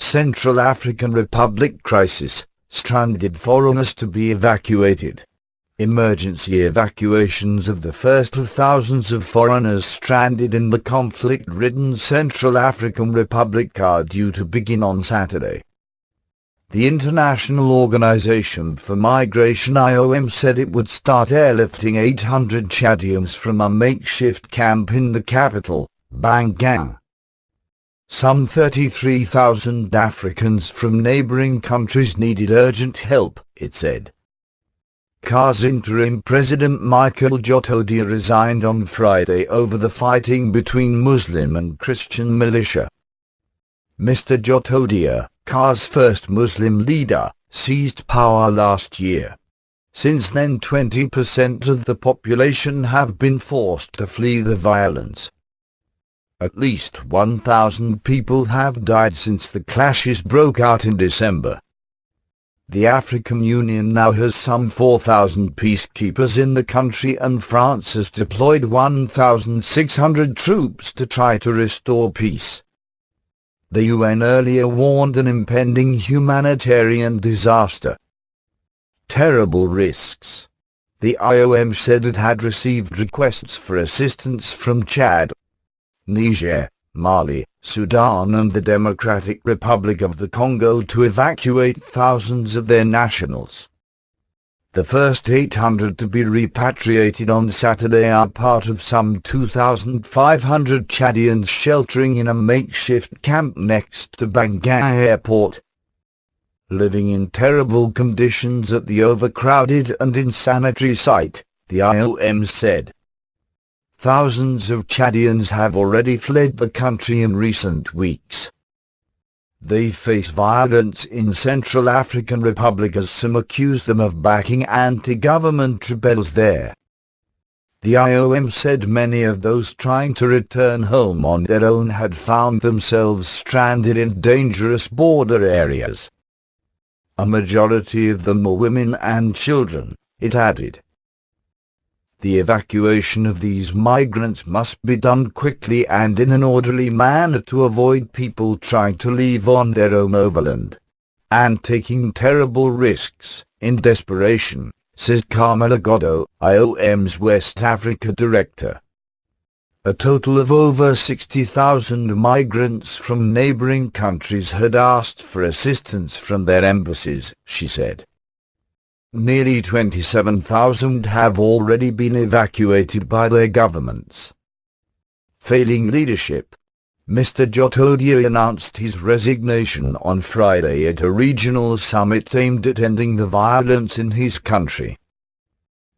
Central African Republic crisis, stranded foreigners to be evacuated. Emergency evacuations of the first of thousands of foreigners stranded in the conflict-ridden Central African Republic are due to begin on Saturday. The International Organization for Migration IOM said it would start airlifting 800 Chadians from a makeshift camp in the capital, Banganger. Some 33,000 Africans from neighboring countries needed urgent help, it said. CAR's interim president Michael Jotodia resigned on Friday over the fighting between Muslim and Christian militia. Mr. Jotodia, CAR's first Muslim leader, seized power last year. Since then 20% of the population have been forced to flee the violence. At least 1,000 people have died since the clashes broke out in December. The African Union now has some 4,000 peacekeepers in the country, and France has deployed 1,600 troops to try to restore peace. The UN earlier warned an impending humanitarian disaster. Terrible risks. The IOM said it had received requests for assistance from Chad, Niger, Mali, Sudan and the Democratic Republic of the Congo to evacuate thousands of their nationals. The first 800 to be repatriated on Saturday are part of some 2,500 Chadians sheltering in a makeshift camp next to Banganger Airport, living in terrible conditions at the overcrowded and insanitary site, the IOM said. Thousands of Chadians have already fled the country in recent weeks. They face violence in Central African Republic as some accuse them of backing anti-government rebels there. The IOM said many of those trying to return home on their own had found themselves stranded in dangerous border areas. A majority of them were women and children, it added. The evacuation of these migrants must be done quickly and in an orderly manner to avoid people trying to leave on their own overland, and taking terrible risks, in desperation, says Carmela Goddo, IOM's West Africa director. A total of over 60,000 migrants from neighboring countries had asked for assistance from their embassies, she said. Nearly 27,000 have already been evacuated by their governments. Failing leadership. Mr. Jotodia announced his resignation on Friday at a regional summit aimed at ending the violence in his country.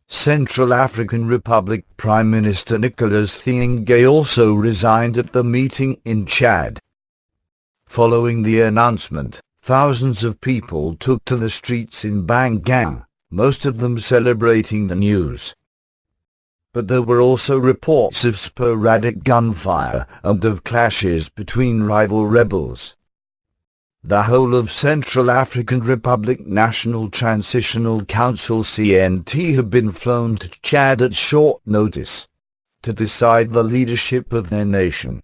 Central African Republic Prime Minister Nicolas Thiengé also resigned at the meeting in Chad. Following the announcement, thousands of people took to the streets in Banganger, most of them celebrating the news. But there were also reports of sporadic gunfire and of clashes between rival rebels. The whole of Central African Republic National Transitional Council CNT have been flown to Chad at short notice to decide the leadership of their nation.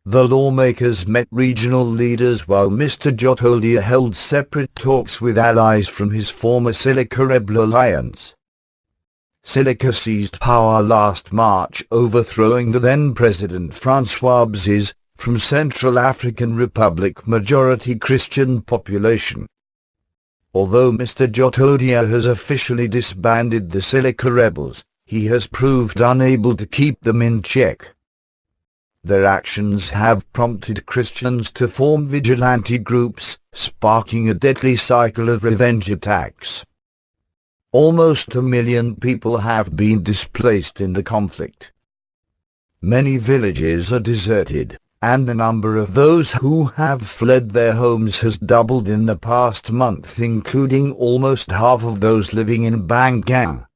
The lawmakers met regional leaders while Mr. Jotodia held separate talks with allies from his former Seleka rebel alliance. Seleka seized power last March, overthrowing the then-President Francois Bozize, from Central African Republic majority Christian population. Although Mr. Jotodia has officially disbanded the Seleka rebels, he has proved unable to keep them in check. Their actions have prompted Christians to form vigilante groups, sparking a deadly cycle of revenge attacks. Almost 1 million people have been displaced in the conflict. Many villages are deserted, and the number of those who have fled their homes has doubled in the past month, including almost half of those living in Banganger.